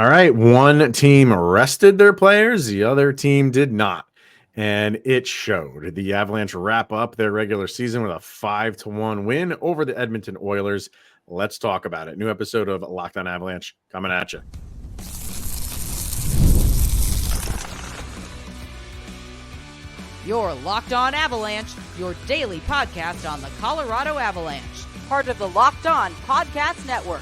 All right, one team rested their players, the other team did not. And it showed. The Avalanche wrap up their regular season with a 5-1 win over the Edmonton Oilers. Let's talk about it. New episode of Locked On Avalanche coming at you. You're Locked On Avalanche, your daily podcast on the Colorado Avalanche. Part of the Locked On Podcast Network.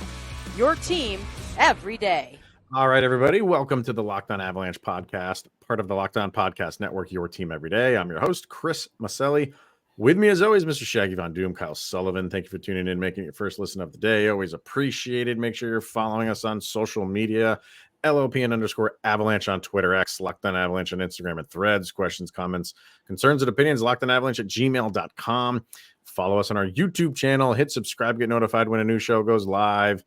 Your team every day. All right, everybody. Welcome to the Locked On Avalanche podcast, part of the Locked On Podcast Network, your team every day. I'm your host, Chris Maselli. With me, as always, Mr. Shaggy Von Doom, Kyle Sullivan. Thank you for tuning in, making your first listen of the day. Always appreciated. Make sure you're following us on social media, LOPN_Avalanche on Twitter, X, Locked On Avalanche on Instagram and Threads. Questions, comments, concerns, and opinions, lockedonavalanche@gmail.com. Follow us on our YouTube channel. Hit subscribe, get notified when a new show goes live.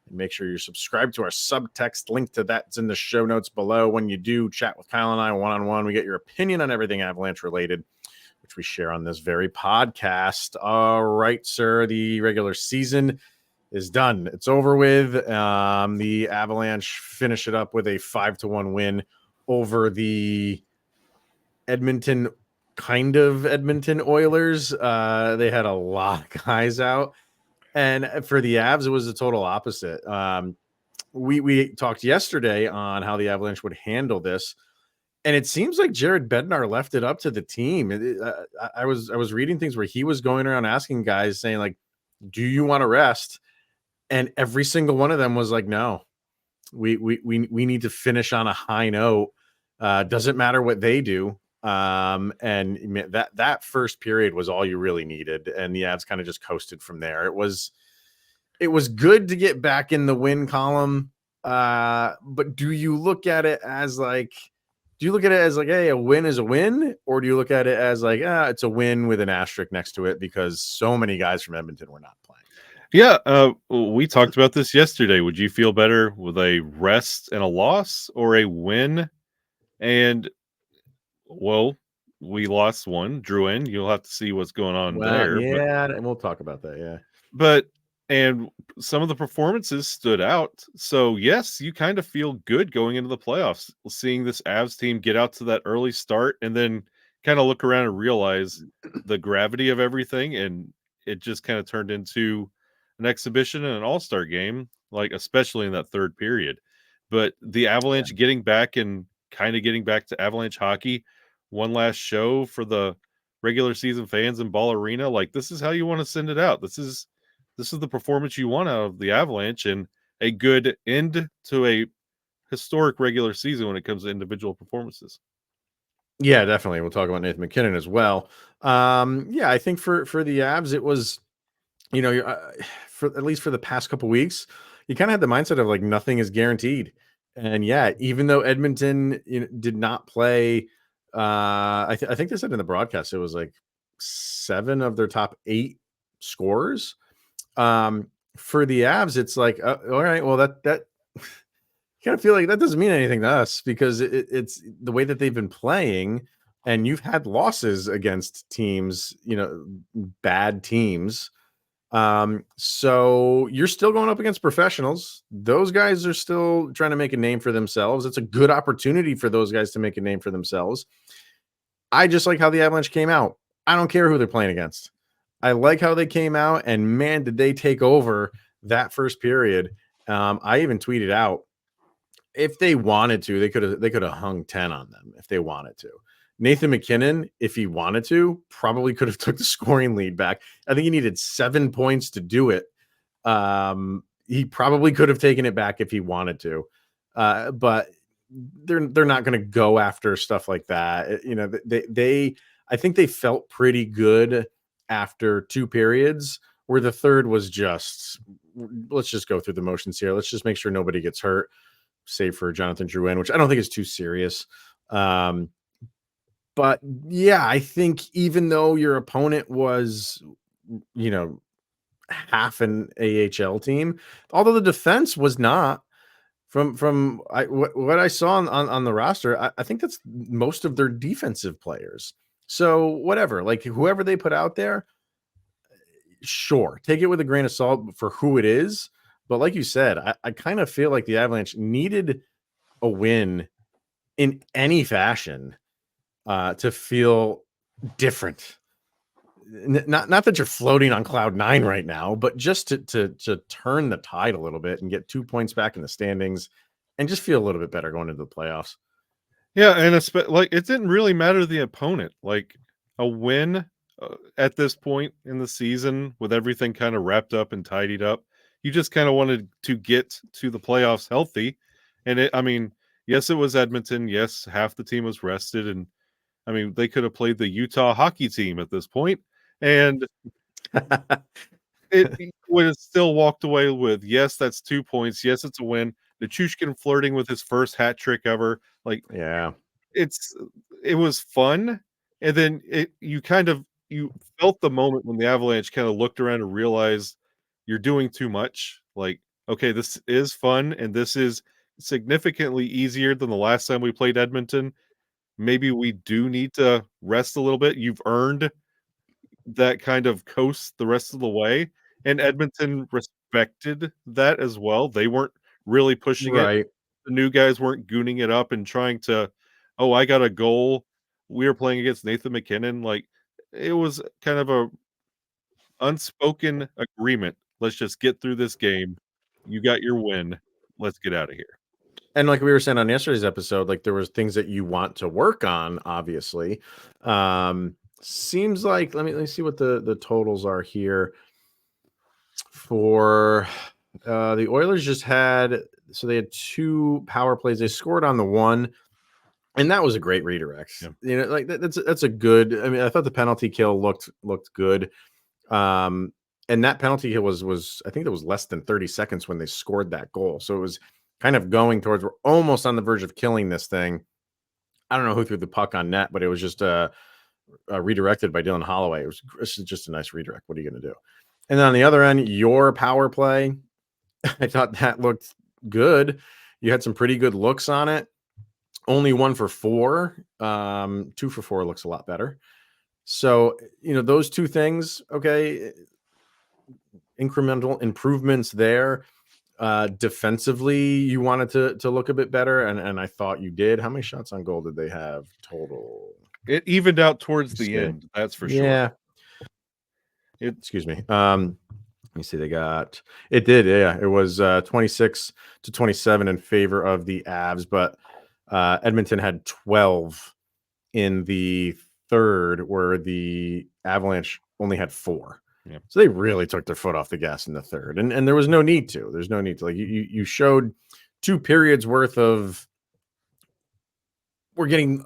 And make sure you're subscribed to our subtext. Link to that's in the show notes below. When you do chat with Kyle and I one-on-one, we get your opinion on everything Avalanche related, which we share on this very podcast. All right, sir. The regular season is done. It's over with. The Avalanche finish it up with a 5-1 win over the Edmonton Oilers. They had a lot of guys out. And for the Avs, it was the total opposite. We talked yesterday on how the Avalanche would handle this, and it seems like Jared Bednar left it up to the team. I was reading things where he was going around asking guys, saying like, "Do you want to rest?" And every single one of them was like, "No, we need to finish on a high note. Doesn't matter what they do." And that first period was all you really needed, and the Avs kind of just coasted from there. It was good to get back in the win column, but do you look at it as like, hey, a win is a win, or do you look at it as like, it's a win with an asterisk next to it because so many guys from Edmonton were not playing? Yeah, we talked about this yesterday. Would you feel better with a rest and a loss, or a win and well, we lost one, drew in. You'll have to see what's going on there. Yeah, and we'll talk about that. Yeah. And some of the performances stood out. So, yes, you kind of feel good going into the playoffs, seeing this Avs team get out to that early start and then kind of look around and realize the gravity of everything. And it just kind of turned into an exhibition and an all-star game, like especially in that third period. But the Avalanche getting back and kind of getting back to Avalanche hockey, one last show for the regular season fans in Ball Arena. Like, this is how you want to send it out. This is the performance you want out of the Avalanche, and a good end to a historic regular season when it comes to individual performances. Yeah, definitely. We'll talk about Nathan MacKinnon as well. I think for the Avs, it was, for at least for the past couple weeks, you kind of had the mindset of like nothing is guaranteed. And yeah, even though Edmonton did not play, I think they said in the broadcast it was like 7 of their top 8 scorers. For the Avs, it's like, all right, well that kind of feel like that doesn't mean anything to us because it's the way that they've been playing, and you've had losses against teams, bad teams. So you're still going up against professionals. Those guys are still trying to make a name for themselves. It's a good opportunity for those guys to make a name for themselves. I just like how the Avalanche came out. I don't care who they're playing against. I like how they came out, and man, did they take over that first period. I even tweeted out, if they wanted to, they could have hung 10 on them if they wanted to. Nathan MacKinnon, if he wanted to, probably could have took the scoring lead back. I think he needed 7 points to do it. He probably could have taken it back if he wanted to, but they're not going to go after stuff like that. I think they felt pretty good after 2 periods, where the third was just, let's just go through the motions here. Let's just make sure nobody gets hurt, save for Jonathan Drouin, which I don't think is too serious. But yeah, I think even though your opponent was, half an AHL team, although the defense was not, from what I saw on the roster, I think that's most of their defensive players. So whatever, like whoever they put out there, sure, take it with a grain of salt for who it is. But like you said, I kind of feel like the Avalanche needed a win in any fashion to feel different. Not that you're floating on cloud 9 right now, but just to turn the tide a little bit and get 2 points back in the standings and just feel a little bit better going into the playoffs. Yeah, and like it didn't really matter the opponent. Like a win at this point in the season, with everything kind of wrapped up and tidied up, you just kind of wanted to get to the playoffs healthy. And I mean, yes, it was Edmonton. Yes, half the team was rested, and I mean, they could have played the Utah hockey team at this point, and it would have still walked away with, yes, that's 2 points. Yes, it's a win. Nichushkin flirting with his first hat trick ever. Like, Yeah. it was fun. And then you felt the moment when the Avalanche kind of looked around and realized you're doing too much. Like, okay, this is fun, and this is significantly easier than the last time we played Edmonton. Maybe we do need to rest a little bit. You've earned that kind of coast the rest of the way, and Edmonton respected that as well. They weren't really pushing it. Right. The new guys weren't gooning it up and trying to, "Oh, I got a goal." We were playing against Nathan MacKinnon. Like, it was kind of a unspoken agreement. Let's just get through this game. You got your win. Let's get out of here. And like we were saying on yesterday's episode, like there was things that you want to work on, obviously. Seems like let me see what the totals are here. For the Oilers they had 2 power plays. They scored on the one, and that was a great redirect. Yeah. You know, like that's a good. I mean, I thought the penalty kill looked good. And that penalty kill was I think it was less than 30 seconds when they scored that goal. So it was kind of going towards, we're almost on the verge of killing this thing. I don't know who threw the puck on net, but it was just redirected by Dylan Holloway. It was just a nice redirect. What are you going to do? And then on the other end, your power play, I thought that looked good. You had some pretty good looks on it. Only 1 for 4. 2 for 4 looks a lot better. So, you know, those 2 things, okay, incremental improvements there. Defensively, you wanted to look a bit better, and I thought you did. How many shots on goal did they have total? It evened out towards the end, that's for sure. Yeah. Excuse me. Let me see. It did. Yeah. It was 26-27 in favor of the Avs, but Edmonton had 12 in the third, where the Avalanche only had 4. Yeah. So they really took their foot off the gas in the third, and there was no need to. There's no need to. Like you showed 2 periods worth of we're getting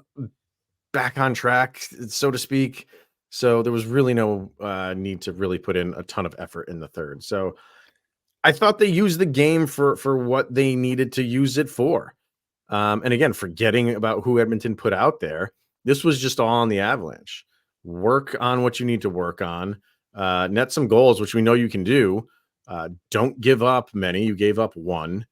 back on track, so to speak. So there was really no need to really put in a ton of effort in the third. So I thought they used the game for what they needed to use it for. And again, forgetting about who Edmonton put out there, this was just all on the Avalanche. Work on what you need to work on. Net some goals, which we know you can do. Don't give up many. You gave up 1.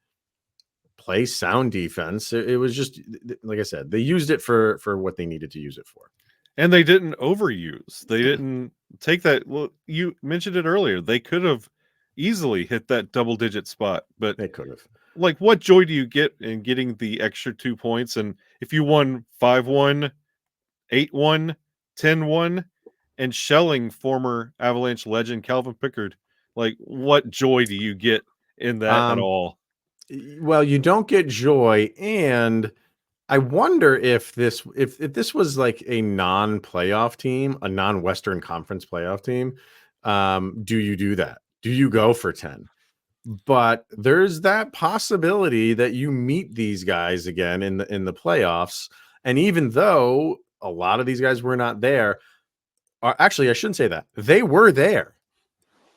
Play sound defense. It was just, like I said, they used it for what they needed to use it for. And they didn't overuse. They didn't take that. Well, you mentioned it earlier. They could have easily hit that double-digit spot, but They could have. Like, what joy do you get in getting the extra 2 points? And if you won 5-1, 8-1, 10-1, and shelling former Avalanche legend Calvin Pickard, like, what joy do you get in that at all? Well, you don't get joy, and I wonder if this was like a non-playoff team, a non-Western Conference playoff team, do you do that? Do you go for 10? But there's that possibility that you meet these guys again in the playoffs, and even though a lot of these guys were not there, actually, I shouldn't say that. They were there.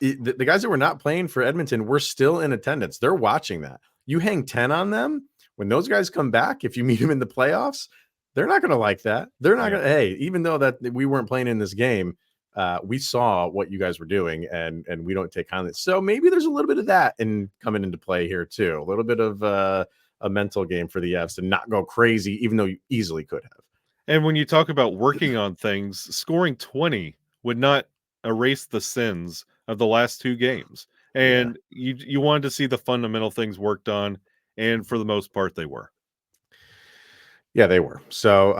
The guys that were not playing for Edmonton were still in attendance. They're watching that. You hang 10 on them, when those guys come back, if you meet them in the playoffs, they're not going to like that. They're not going to, hey, even though that we weren't playing in this game, we saw what you guys were doing, and we don't take kindly. So maybe there's a little bit of that in coming into play here too. A little bit of a mental game for the Avs to not go crazy, even though you easily could have. And when you talk about working on things, scoring 20 would not erase the sins of the last 2 games. And you wanted to see the fundamental things worked on, and for the most part, they were. Yeah, they were. So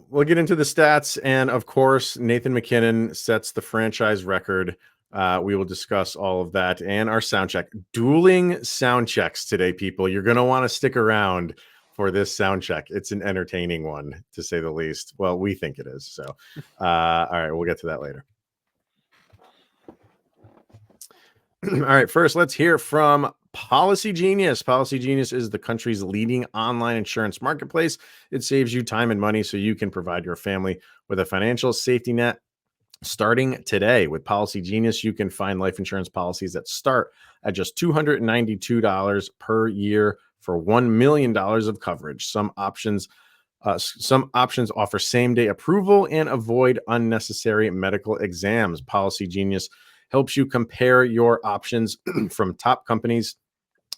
we'll get into the stats. And of course, Nathan MacKinnon sets the franchise record. We will discuss all of that and our sound check. Dueling sound checks today, people. You're going to want to stick around for this sound check. It's an entertaining one, to say the least. Well, we think it is. So, all right, we'll get to that later. All right, first, let's hear from Policygenius. Policygenius is the country's leading online insurance marketplace. It saves you time and money so you can provide your family with a financial safety net. Starting today with Policygenius, you can find life insurance policies that start at just $292 per year for $1 million of coverage. Some options offer same-day approval and avoid unnecessary medical exams. Policygenius helps you compare your options from top companies,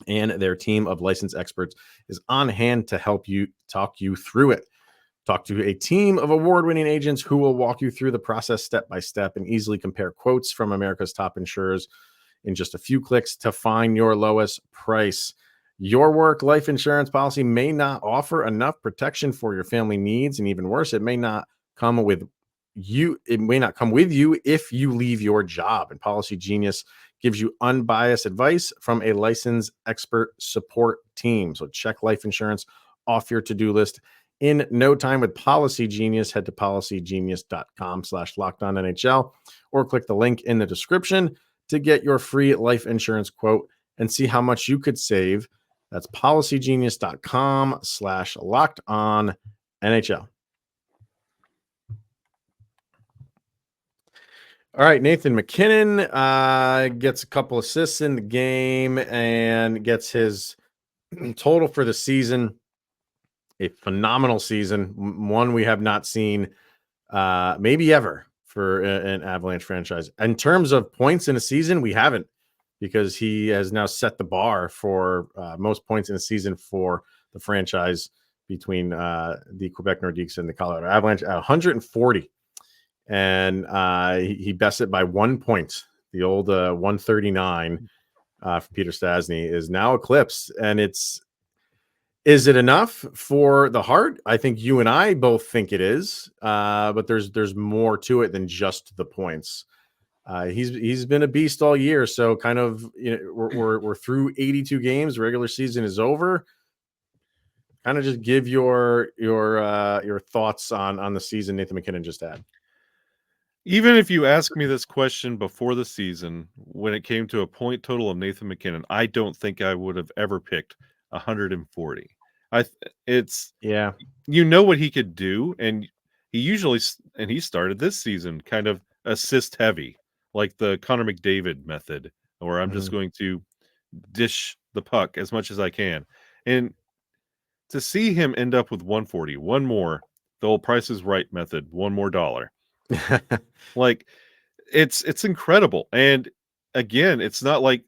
and their team of licensed experts is on hand to help you talk you through it. Talk to a team of award-winning agents who will walk you through the process step by step and easily compare quotes from America's top insurers in just a few clicks to find your lowest price. Your work life insurance policy may not offer enough protection for your family needs, and even worse, it may not come with you. It may not come with you if you leave your job. And Policygenius gives you unbiased advice from a licensed expert support team. So check life insurance off your to-do list in no time with Policygenius. Head to policygenius.com/lockedonnhl or click the link in the description to get your free life insurance quote and see how much you could save. That's policygenius.com/lockedonnhl. All right, Nathan MacKinnon gets a couple assists in the game and gets his total for the season. A phenomenal season, one we have not seen maybe ever for an Avalanche franchise. In terms of points in a season, we haven't, because he has now set the bar for most points in a season for the franchise between the Quebec Nordiques and the Colorado Avalanche at 140. And he bests it by 1 point. The old 139 for Peter Stastny is now eclipsed. And is it enough for the Hart? I think you and I both think it is, but there's more to it than just the points. He's been a beast all year, so kind of, you know, we're through 82 games. The regular season is over. Kind of just give your thoughts on the season Nathan MacKinnon just had. Even if you asked me this question before the season, when it came to a point total of Nathan MacKinnon, I don't think I would have ever picked 140. It's you know what he could do, and he started this season kind of assist heavy, like the Connor McDavid method, where I'm just going to dish the puck as much as I can. And to see him end up with 140, one more, the old Price is Right method, one more dollar. Like it's incredible. And again, it's not like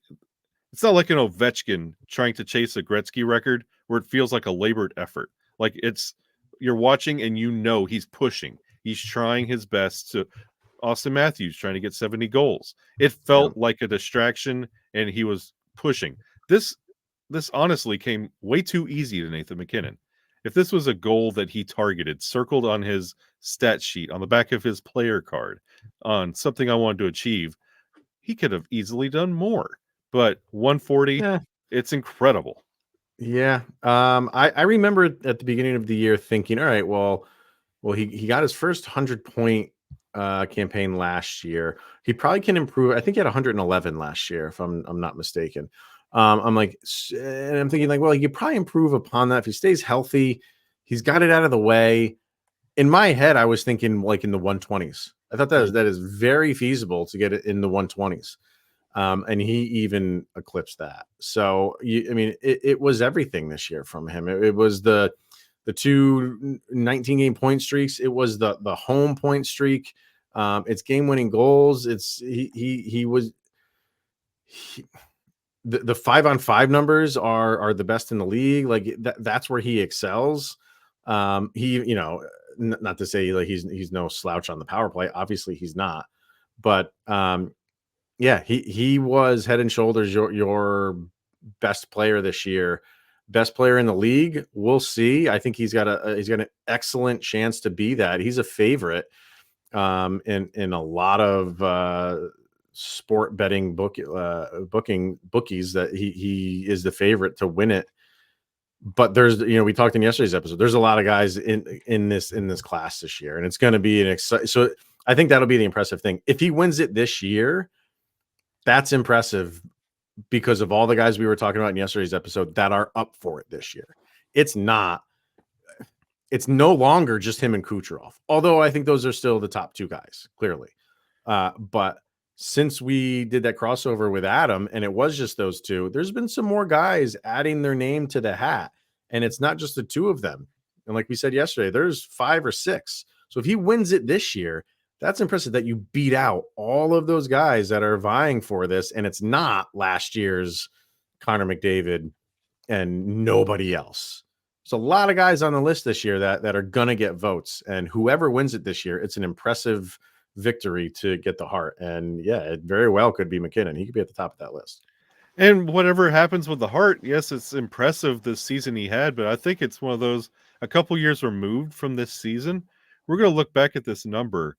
an Ovechkin trying to chase a Gretzky record where it feels like a labored effort. Like you're watching and you know he's pushing. He's trying his best to Austin Matthews trying to get 70 goals. It felt like a distraction and he was pushing. This honestly came way too easy to Nathan MacKinnon. If this was a goal that he targeted, circled on his stat sheet, on the back of his player card, on something I wanted to achieve, he could have easily done more. But 140, it's incredible. Yeah. I remember at the beginning of the year thinking, all right, well, he got his first 100-point campaign last year. He probably can improve. I think he had 111 last year, if I'm not mistaken. I'm thinking like, well, he could probably improve upon that if he stays healthy. He's got it out of the way. In my head, I was thinking like in the 120s. I thought that is very feasible to get it in the 120s. And he even eclipsed that. So, it was everything this year from him. It was the 2 19-game point streaks. It was the home point streak. It's game-winning goals. The 5-on-5 numbers are the best in the league. Like that's where he excels. Not to say like he's no slouch on the power play. Obviously he's not, but Yeah, he was head and shoulders your best player this year, best player in the league. We'll see. I think he's got an excellent chance to be that. He's a favorite in a lot of sport betting booking bookies that he is the favorite to win it. But there's, we talked in yesterday's episode, there's a lot of guys in this class this year, and it's going to be an exciting. So I think that'll be the impressive thing. If he wins it this year, that's impressive because of all the guys we were talking about in yesterday's episode that are up for it this year. It's no longer just him and Kucherov, although I think those are still the top two guys, clearly. But since we did that crossover with Adam and it was just those two, there's been some more guys adding their name to the hat, and it's not just the two of them. And like we said yesterday, there's 5 or 6. So if he wins it this year, that's impressive that you beat out all of those guys that are vying for this. And it's not last year's Connor McDavid and nobody else. There's a lot of guys on the list this year that are going to get votes. And whoever wins it this year, it's an impressive victory to get the Hart. And yeah, it very well could be MacKinnon. He could be at the top of that list. And whatever happens with the Hart, yes, it's impressive this season he had, but I think it's one of those a couple years removed from this season. We're going to look back at this number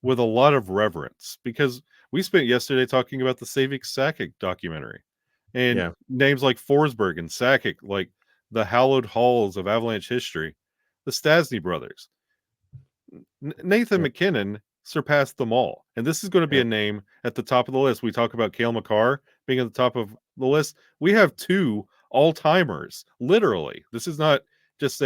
with a lot of reverence because we spent yesterday talking about the Savic Sakic documentary and names like Forsberg and Sakic, like the hallowed halls of Avalanche history, the Stasny brothers. Nathan MacKinnon surpassed them all. And this is going to be a name at the top of the list. We talk about Cale Makar being at the top of the list. We have 2 all-timers, literally. This is not just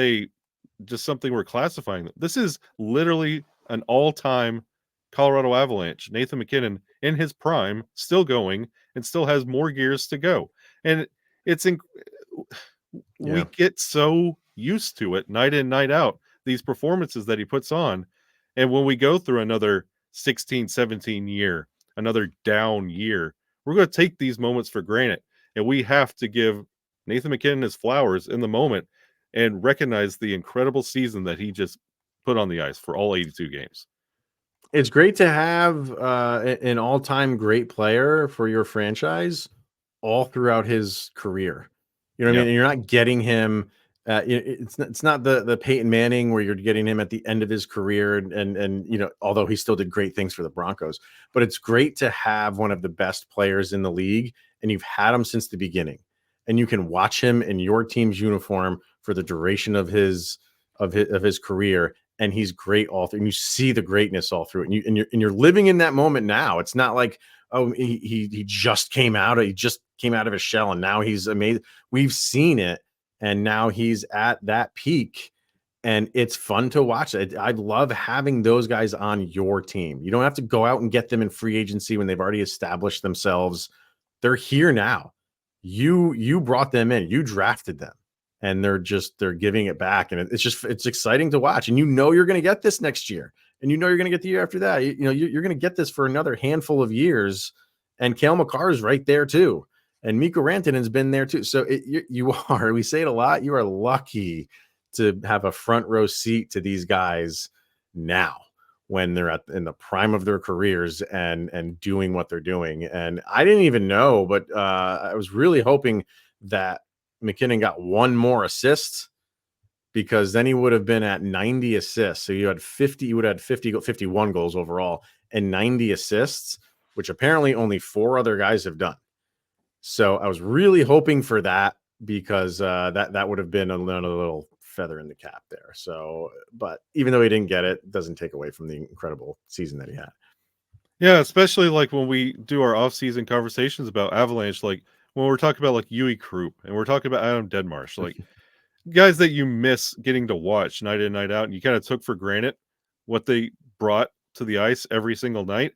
something we're classifying. This is literally an all-time Colorado Avalanche, Nathan MacKinnon in his prime, still going and still has more gears to go. And we get so used to it night in, night out, these performances that he puts on. And when we go through another 16, 17 year, another down year, we're going to take these moments for granted. And we have to give Nathan MacKinnon his flowers in the moment and recognize the incredible season that he just put on the ice for all 82 games. It's great to have an all-time great player for your franchise all throughout his career. You know what I mean? And you're not getting him. It's not the Peyton Manning where you're getting him at the end of his career, and although he still did great things for the Broncos, but it's great to have one of the best players in the league, and you've had him since the beginning, and you can watch him in your team's uniform for the duration of his career. And he's great all through, and you see the greatness all through it. And you're living in that moment now. It's not like, oh, he just came out of his shell and now he's amazing. We've seen it, and now he's at that peak, and it's fun to watch. I love having those guys on your team. You don't have to go out and get them in free agency when they've already established themselves. They're here now. You brought them in. You drafted them. And they're giving it back. And it's exciting to watch. And you're going to get this next year. And you're going to get the year after that. You're going to get this for another handful of years. And Cale Makar is right there too. And Mikko Rantanen's been there too. So we say it a lot. You are lucky to have a front row seat to these guys now when they're in the prime of their careers and doing what they're doing. And I didn't even know, but I was really hoping that MacKinnon got one more assist, because then he would have been at 90 assists. So you would have had 51 goals overall and 90 assists, which apparently only 4 other guys have done. So I was really hoping for that, because that would have been another little feather in the cap there. So, but even though he didn't get it, it doesn't take away from the incredible season that he had. Yeah, especially like when we do our off-season conversations about Avalanche, like when we're talking about like Yui Krupp and we're talking about Adam Deadmarsh, like guys that you miss getting to watch night in, night out, and you kind of took for granted what they brought to the ice every single night.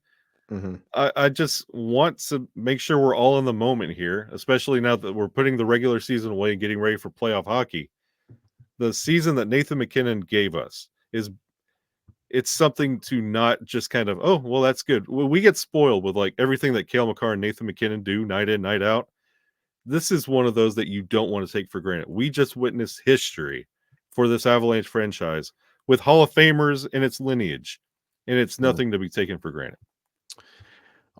Mm-hmm. I just want to make sure we're all in the moment here, especially now that we're putting the regular season away and getting ready for playoff hockey. The season that Nathan MacKinnon gave us it's something to not just kind of, oh, well, that's good. Well, we get spoiled with like everything that Cale Makar and Nathan MacKinnon do night in, night out. This is one of those that you don't want to take for granted. We just witnessed history for this Avalanche franchise with Hall of Famers in its lineage, and it's nothing to be taken for granted.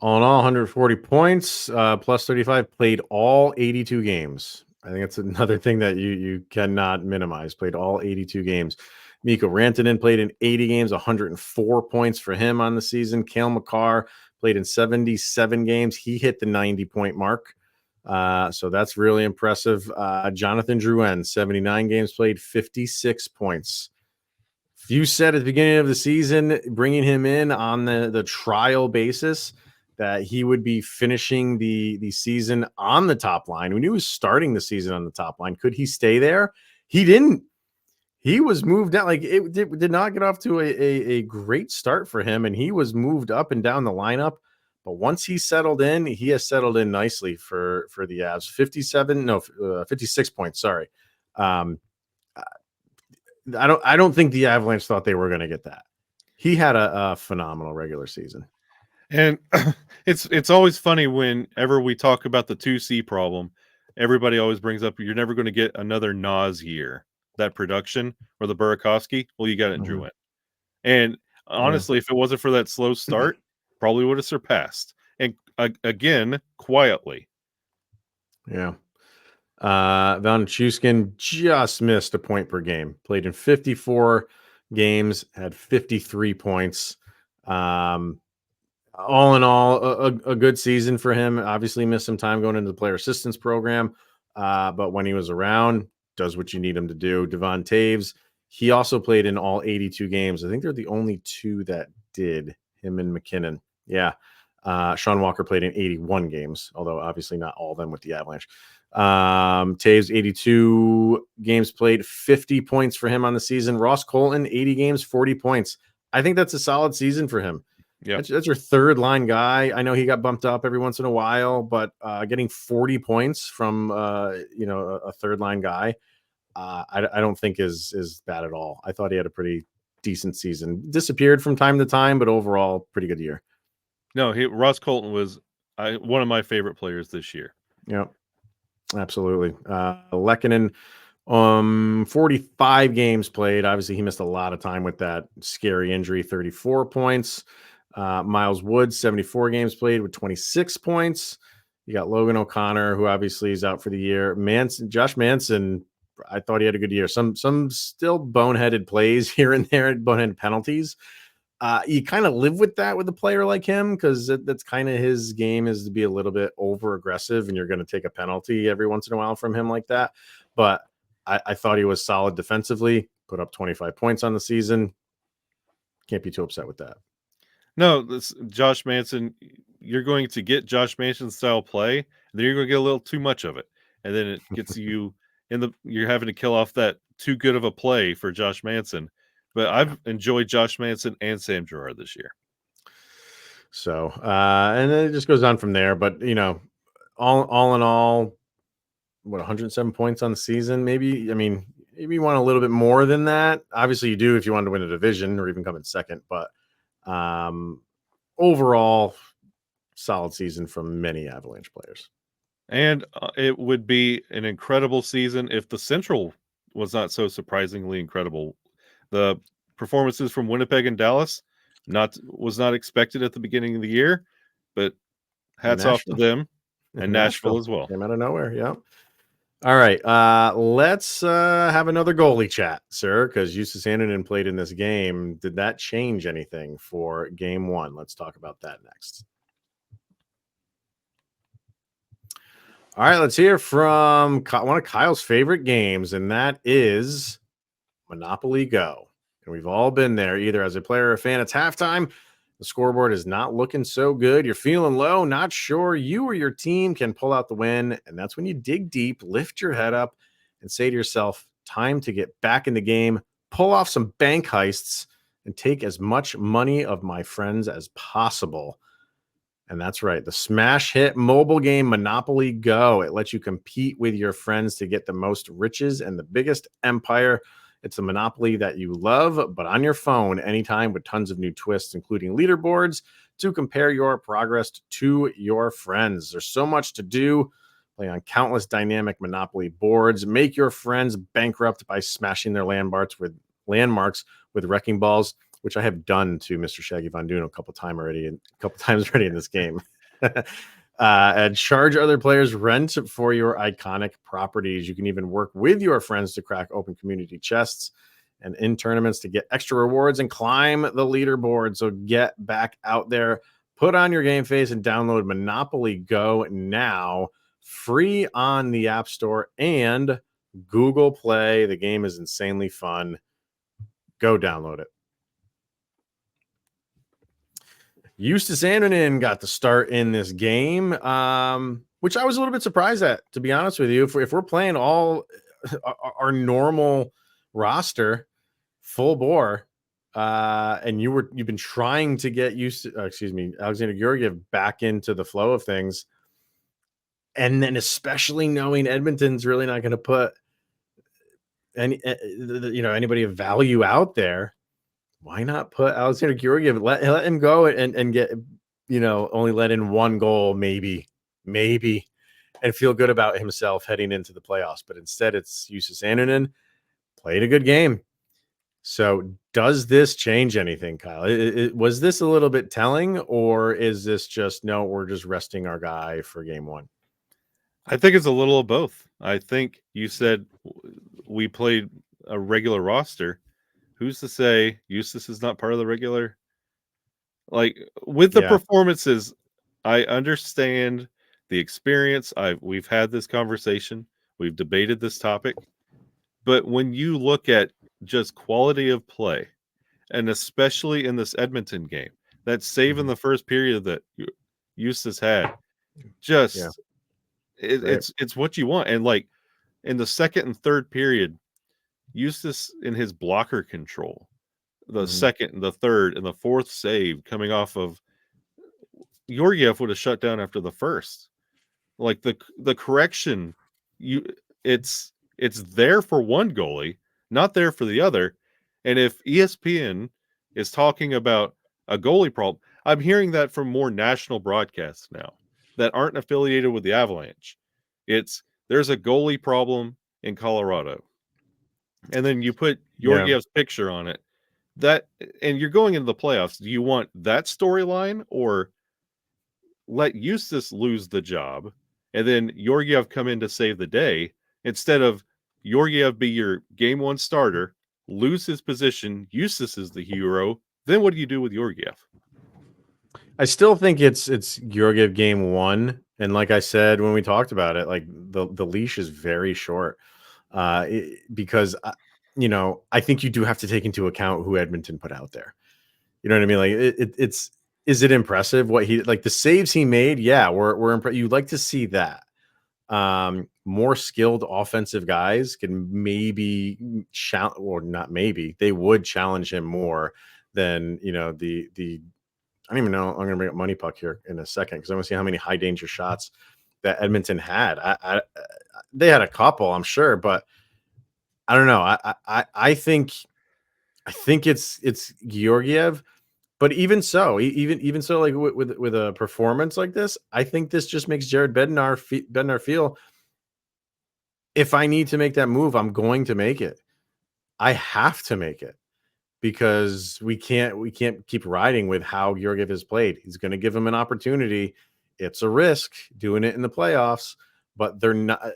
All in all, 140 points, plus 35, played all 82 games. I think that's another thing that you cannot minimize. Played all 82 games. Mikko Rantanen played in 80 games, 104 points for him on the season. Cale Makar played in 77 games. He hit the 90-point mark. So that's really impressive. Jonathan Drouin, 79 games played, 56 points. If you said at the beginning of the season, bringing him in on the trial basis, that he would be finishing the season on the top line. We knew he was starting the season on the top line. Could he stay there? He didn't. He was moved out. Like it did not get off to a great start for him, and he was moved up and down the lineup. But once he settled in, he has settled in nicely for the Avs. 56 points. Sorry. I don't think the Avalanche thought they were going to get that. He had a phenomenal regular season. And it's always funny whenever we talk about the 2C problem, everybody always brings up you're never going to get another Nas year. That production or the Burakovsky, well, you got it in Drouin. And honestly, if it wasn't for that slow start, probably would have surpassed. And again, quietly. Yeah. Van Chuskin just missed a point per game. Played in 54 games, had 53 points. All in all, a good season for him. Obviously missed some time going into the player assistance program. But when he was around, does what you need him to do. Devon Taves, he also played in all 82 games. I think they're the only two that did, him and MacKinnon. Yeah. Sean Walker played in 81 games, although obviously not all of them with the Avalanche. Taves, 82 games played, 50 points for him on the season. Ross Colton, 80 games, 40 points. I think that's a solid season for him. Yeah, that's your third line guy. I know he got bumped up every once in a while, but getting 40 points from a third line guy, I don't think is bad at all. I thought he had a pretty decent season. Disappeared from time to time, but overall, pretty good year. No, Ross Colton was one of my favorite players this year. Yeah, absolutely. Lehkonen, 45 games played. Obviously, he missed a lot of time with that scary injury. 34 points. Miles Wood, 74 games played with 26 points. You got Logan O'Connor, who obviously is out for the year. Josh Manson, I thought he had a good year. Some still boneheaded plays here and there, boneheaded penalties. You kind of live with that with a player like him because that's kind of his game, is to be a little bit over aggressive, and you're going to take a penalty every once in a while from him like that. But I thought he was solid defensively, put up 25 points on the season. Can't be too upset with that. No, this Josh Manson, you're going to get Josh Manson style play, and then you're going to get a little too much of it. And then it gets you you're having to kill off that too good of a play for Josh Manson. But I've enjoyed Josh Manson and Sam Girard this year. So, and then it just goes on from there. But, all in all, 107 points on the season? Maybe you want a little bit more than that. Obviously, you do if you wanted to win a division or even come in second. But overall, solid season from many Avalanche players. And it would be an incredible season if the Central was not so surprisingly incredible. The performances from Winnipeg and Dallas was not expected at the beginning of the year, but hats off to them, and Nashville as well. Came out of nowhere, yeah. All right, let's have another goalie chat, sir, because Justus Annunen played in this game. Did that change anything for game one? Let's talk about that next. All right, let's hear from one of Kyle's favorite games, and that is Monopoly Go. And we've all been there, either as a player or a fan. It's halftime. The scoreboard is not looking so good. You're feeling low, not sure you or your team can pull out the win. And that's when you dig deep, lift your head up, and say to yourself, time to get back in the game, pull off some bank heists, and take as much money of my friends as possible. And that's right. The smash hit mobile game Monopoly Go. It lets you compete with your friends to get the most riches and the biggest empire. It's a Monopoly that you love, but on your phone anytime, with tons of new twists, including leaderboards to compare your progress to your friends. There's so much to do. Play on countless dynamic Monopoly boards. Make your friends bankrupt by smashing their landmarks with wrecking balls. which I have done to Mr. Shaggy Von Doon a couple times already in this game. And charge other players rent for your iconic properties. You can even work with your friends to crack open community chests and in tournaments to get extra rewards and climb the leaderboard. So get back out there, put on your game face, and download Monopoly Go now, free on the App Store and Google Play. The game is insanely fun. Go download it. Eustace Annunen got the start in this game, which I was a little bit surprised at, to be honest with you. If we're playing all our normal roster, full bore, and you've been trying to get Alexander Georgiev back into the flow of things, and then especially knowing Edmonton's really not going to put anybody of value out there, why not put Alexander Georgiev, let him go and get, only let in one goal, maybe, and feel good about himself heading into the playoffs. But instead, it's Eustace Annunen played a good game. So does this change anything, Kyle? Was this a little bit telling, or is this just, no, we're just resting our guy for game one? I think it's a little of both. I think you said we played a regular roster. Who's to say Eustace is not part of the regular? Like, with the performances, I understand the experience. We've had this conversation. We've debated this topic. But when you look at just quality of play, and especially in this Edmonton game, that save in the first period that Eustace had, it's what you want. And like in the second and third period, Eustace in his blocker control, the second and the third and the fourth save coming off of Georgiev would have shut down after the first. Like the correction, it's there for one goalie, not there for the other. And if ESPN is talking about a goalie problem, I'm hearing that from more national broadcasts now that aren't affiliated with the Avalanche. There's a goalie problem in Colorado. And then you put Georgiev's picture on it. And you're going into the playoffs. Do you want that storyline, or let Eustace lose the job and then Georgiev come in to save the day, instead of Georgiev be your game one starter, lose his position, Eustace is the hero? Then what do you do with Georgiev? I still think it's Georgiev game one. And like I said, when we talked about it, like the leash is very short. Because I think you do have to take into account who Edmonton put out there. You know what I mean? Like is it impressive what he, like the saves he made? Yeah, we're impressed. You'd like to see that. More skilled offensive guys can maybe they would challenge him more than the I don't even know. I'm going to bring up Money Puck here in a second because I want to see how many high danger shots that Edmonton had. They had a couple, I'm sure, but I don't know. I think it's Georgiev, but even so, like with a performance like this, I think this just makes Jared Bednar feel, if I need to make that move, I'm going to make it. I have to make it, because we can't keep riding with how Georgiev has played. He's going to give him an opportunity. It's a risk doing it in the playoffs, but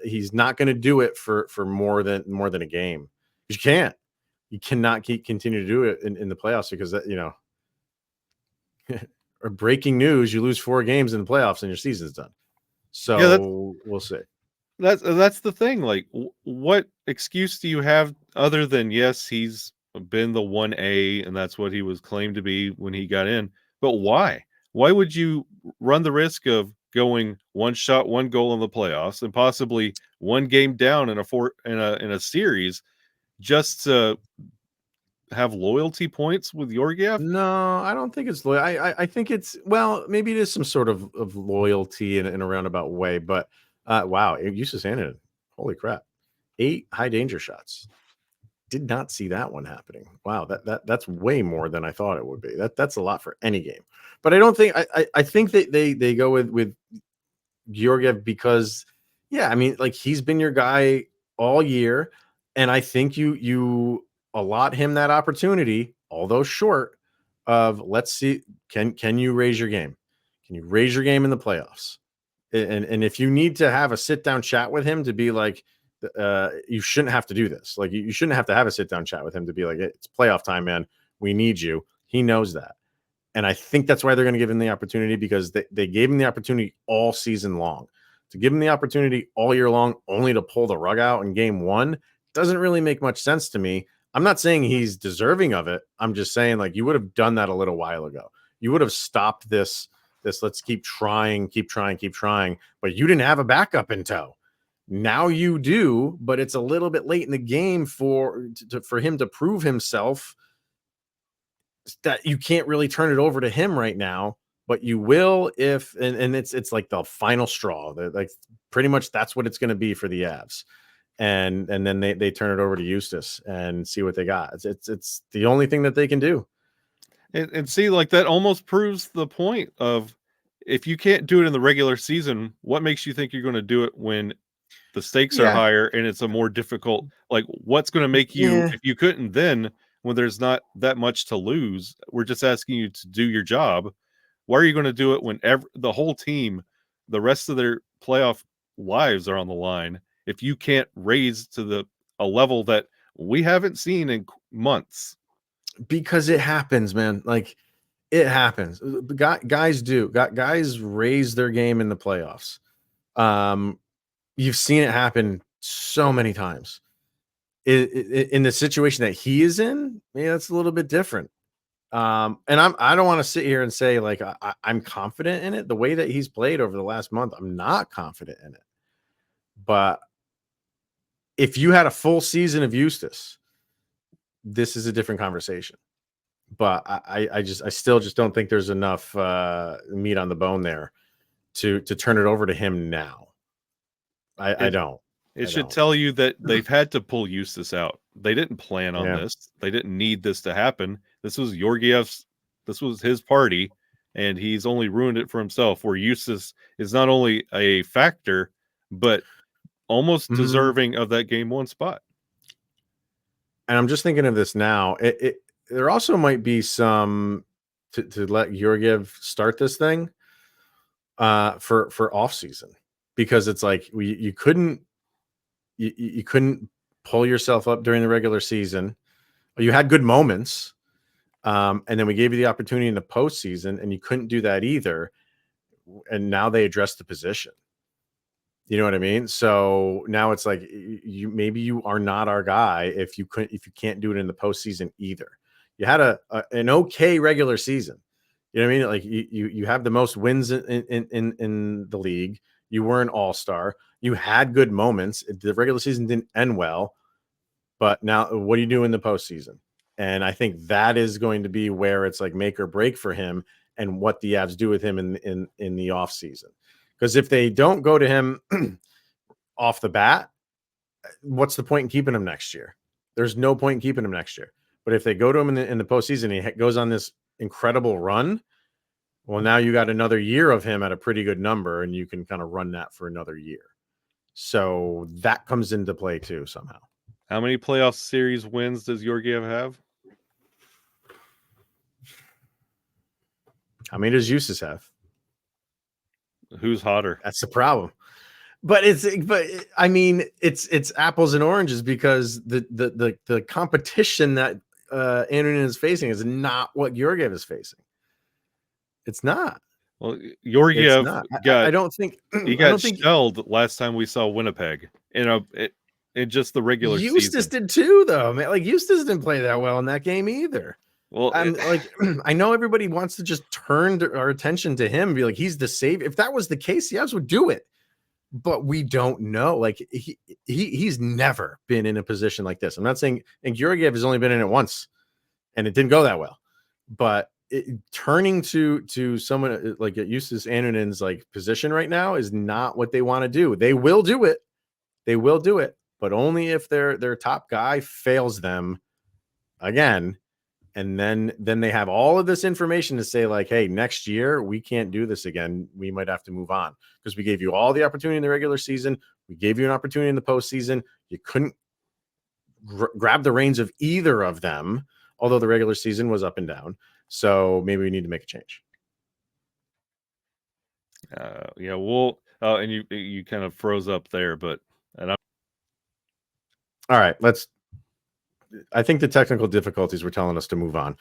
he's not going to do it for more than a game. You cannot continue to do it in the playoffs, because or breaking news, you lose 4 games in the playoffs and your season's done. So we'll see. That's the thing. Like, what excuse do you have other than, yes, he's been the 1A and that's what he was claimed to be when he got in, but why would you run the risk of going one shot, one goal in the playoffs and possibly one game down in a series just to have loyalty points with Georgiev? No, I don't think it's loyal. I think it's, well, maybe it is some sort of loyalty in a roundabout way, but wow, Eustace Annunen, holy crap, 8 high danger shots. Did not see that one happening. Wow, that's way more than I thought it would be. That's a lot for any game. But I don't think I think that they go with Georgiev because, I mean, like, he's been your guy all year, and I think you allot him that opportunity although short, of let's see, can you raise your game? Can you raise your game in the playoffs? And if you need to have a sit down chat with him to be like, you shouldn't have to do this. Like you shouldn't have to have a sit down chat with him to be like, it's playoff time, man. We need you. He knows that. And I think that's why they're going to give him the opportunity, because they gave him the opportunity all season long. To give him the opportunity all year long only to pull the rug out in game one doesn't really make much sense to me. I'm not saying he's deserving of it. I'm just saying, like, you would have done that a little while ago. You would have stopped this let's keep trying, but you didn't have a backup in tow. Now you do, but it's a little bit late in the game for him to prove himself, that you can't really turn it over to him right now, but you will if and it's like the final straw. Like pretty much that's what it's going to be for the Avs. And then they turn it over to Eustace and see what they got. It's the only thing that they can do. And see, like, that almost proves the point of, if you can't do it in the regular season, what makes you think you're going to do it when the stakes are higher and it's a more difficult, like, what's going to make you, if you couldn't then, when there's not that much to lose, we're just asking you to do your job. Why are you going to do it when the whole team, the rest of their playoff lives are on the line, if you can't raise to a level that we haven't seen in months? Because it happens, man. Like, it happens. Guys do. Guys raise their game in the playoffs. You've seen it happen so many times. In the situation that he is in, maybe that's a little bit different. And I don't want to sit here and say, like, I'm confident in it. The way that he's played over the last month, I'm not confident in it. But if you had a full season of Eustace, this is a different conversation. But I still just don't think there's enough meat on the bone there to turn it over to him now. I don't. It should tell you that they've had to pull Eustace out. They didn't plan on this. They didn't need this to happen. This was this was his party, and he's only ruined it for himself, where Eustace is not only a factor, but almost deserving of that game one spot. And I'm just thinking of this now. There also might be some to let Georgiev start this thing for off season, because it's like you couldn't pull yourself up during the regular season. You had good moments, and then we gave you the opportunity in the postseason, and you couldn't do that either. And now they addressed the position. You know what I mean? So now it's like maybe you are not our guy if you can't do it in the postseason either. You had an okay regular season. You know what I mean? Like you have the most wins in the league. You were an all-star. You had good moments. The regular season didn't end well, but now what do you do in the postseason? And I think that is going to be where it's like make or break for him, and what the Avs do with him in the off season. Because if they don't go to him off the bat, what's the point in keeping him next year? There's no point in keeping him next year. But if they go to him in the postseason, he goes on this incredible run, well, now you got another year of him at a pretty good number, and you can kind of run that for another year. So that comes into play too somehow. How many playoff series wins does Georgiev have? How many does Eustace have? Who's hotter? That's the problem. But I mean, it's apples and oranges, because the competition that Anderson is facing is not what Georgiev is facing. It's not. Well, Georgiev got. I don't think he got shelled last time we saw Winnipeg in just the regular season. Eustace did too, though. Man, like, Eustace didn't play that well in that game either. Well, I know everybody wants to just turn our attention to him and be like, he's the savior. If that was the case, the Avs would do it. But we don't know. Like, he's never been in a position like this. I'm not saying, and Georgiev has only been in it once, and it didn't go that well. But turning to someone like Eustace Annonen's like position right now is not what they want to do. They will do it. But only if their top guy fails them again. And then they have all of this information to say, like, hey, next year we can't do this again. We might have to move on, because we gave you all the opportunity in the regular season. We gave you an opportunity in the postseason. You couldn't grab the reins of either of them although the regular season was up and down. So maybe we need to make a change. We'll and you kind of froze up there, but all right, I think the technical difficulties were telling us to move on.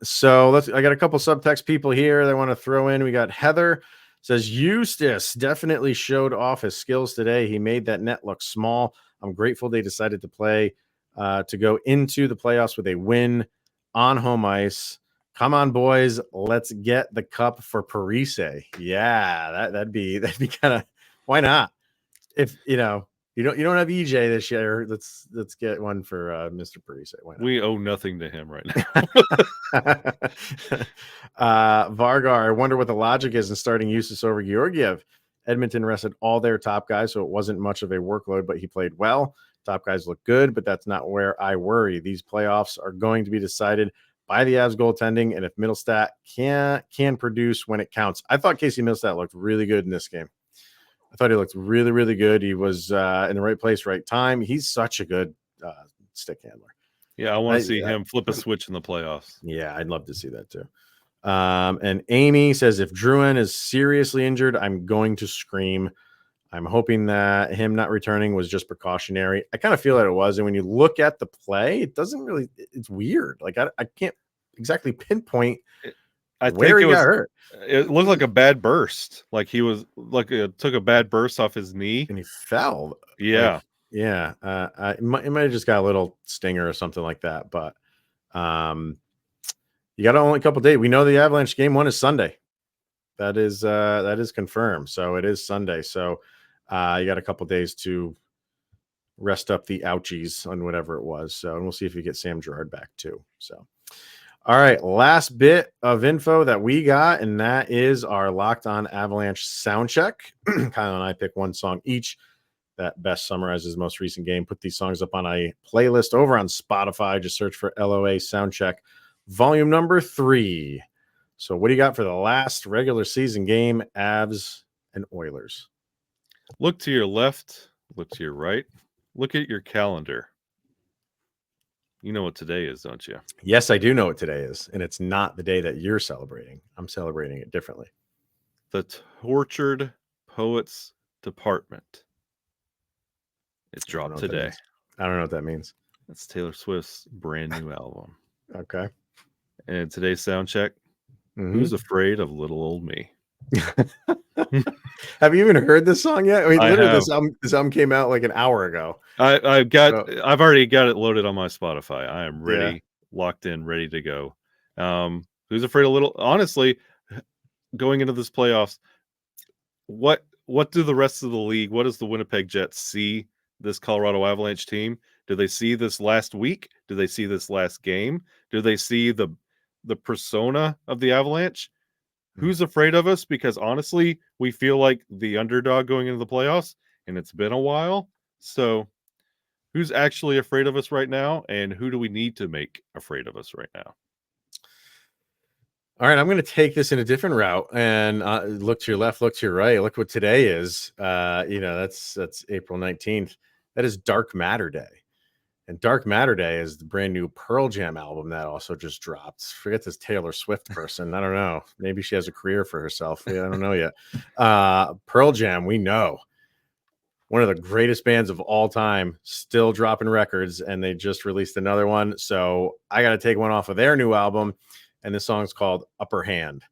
So I got a couple subtext people here that I want to throw in. We got Heather says Eustace definitely showed off his skills today. He made that net look small. I'm grateful they decided to play to go into the playoffs with a win on home ice. Come on, boys, let's get the cup for Parise. Yeah, that'd be kind of, why not? If you don't have EJ this year, let's get one for Mr. Parise. Why not? We owe nothing to him right now. Vargar, I wonder what the logic is in starting Eustace over Georgiev. Edmonton rested all their top guys, so it wasn't much of a workload, but he played well. Top guys look good, but that's not where I worry. These playoffs are going to be decided by the Avs goaltending, and if Middlestat can produce when it counts. I thought Casey Middlestat looked really good in this game. I thought he looked really, really good. He was in the right place, right time. He's such a good stick handler. Yeah, I want to see him flip a switch in the playoffs. Yeah, I'd love to see that too. And Amy says, if Drouin is seriously injured, I'm going to scream. I'm hoping that him not returning was just precautionary. I kind of feel that it was. And when you look at the play, it doesn't really, it's weird. Like I can't exactly pinpoint where he got hurt. It looked like a bad burst. Like he was like took a bad burst off his knee and he fell. Yeah. It might have just got a little stinger or something like that. But you got only a couple days. We know the Avalanche game 1 is Sunday. That is confirmed. So it is Sunday. So you got a couple days to rest up the ouchies on whatever it was. So, and we'll see if you get Sam Girard back too. So, all right, last bit of info that we got, and that is our Locked On Avalanche Soundcheck. Kyle and I pick one song each that best summarizes the most recent game. Put these songs up on a playlist over on Spotify. Just search for LOA Soundcheck volume number 3. So what do you got for the last regular season game, Avs and Oilers? Look to your left, look to your right, look at your calendar. You know what today is, don't you? Yes, I do know what today is, and it's not the day that you're celebrating. I'm celebrating it differently. The Tortured Poets Department. It dropped today. I don't know what that means. That's Taylor Swift's brand new album. Okay. And today's soundcheck. Who's afraid of little old me? Have you even heard this song yet? I mean, literally, this album came out like an hour ago. I've already got it loaded on my Spotify. I am ready, locked in, ready to go. Who's afraid of little? Honestly, going into this playoffs, what do the rest of the league? What does the Winnipeg Jets see this Colorado Avalanche team? Do they see this last week? Do they see this last game? Do they see the persona of the Avalanche? Who's afraid of us? Because honestly, we feel like the underdog going into the playoffs, and it's been a while. So who's actually afraid of us right now? And who do we need to make afraid of us right now? All right, I'm going to take this in a different route and look to your left, look to your right. Look what today is. That's April 19th. That is Dark Matter Day. And Dark Matter Day is the brand new Pearl Jam album that also just dropped. Forget this Taylor Swift person. I don't know. Maybe she has a career for herself. I don't know yet. Pearl Jam, we know. One of the greatest bands of all time, still dropping records, and they just released another one. So I got to take one off of their new album, and this song's called Upper Hand.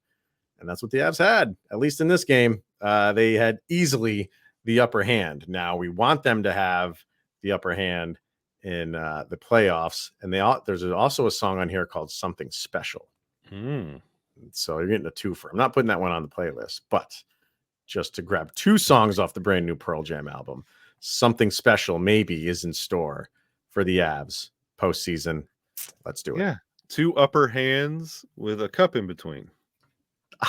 And that's what the Avs had, at least in this game. They had easily the upper hand. Now we want them to have the upper hand in the playoffs, and there's also a song on here called Something Special. So you're getting a twofer. I'm not putting that one on the playlist, but just to grab 2 songs off the brand new Pearl Jam album, Something Special maybe is in store for the Avs postseason. Let's do it. Yeah, 2 upper hands with a cup in between.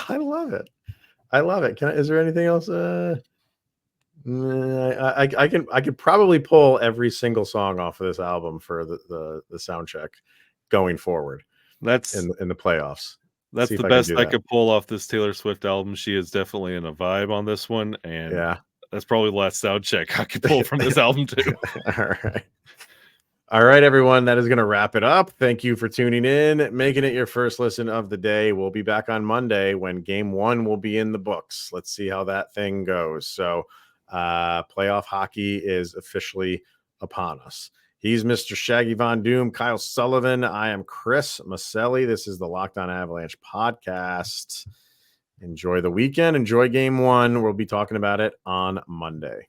I love it. Is there anything else? I could probably pull every single song off of this album for the sound check going forward. That's in the playoffs. That's the best I could pull off this Taylor Swift album. She is definitely in a vibe on this one, and that's probably the last sound check I could pull from this album too. All right. All right, everyone, that is going to wrap it up. Thank you for tuning in, making it your first listen of the day. We'll be back on Monday when game 1 will be in the books. Let's see how that thing goes. So playoff hockey is officially upon us. He's Mr. Shaggy Von Doom, Kyle Sullivan. I am Chris Maselli. This is the Locked On Avalanche podcast. Enjoy the weekend. Enjoy game 1. We'll be talking about it on Monday.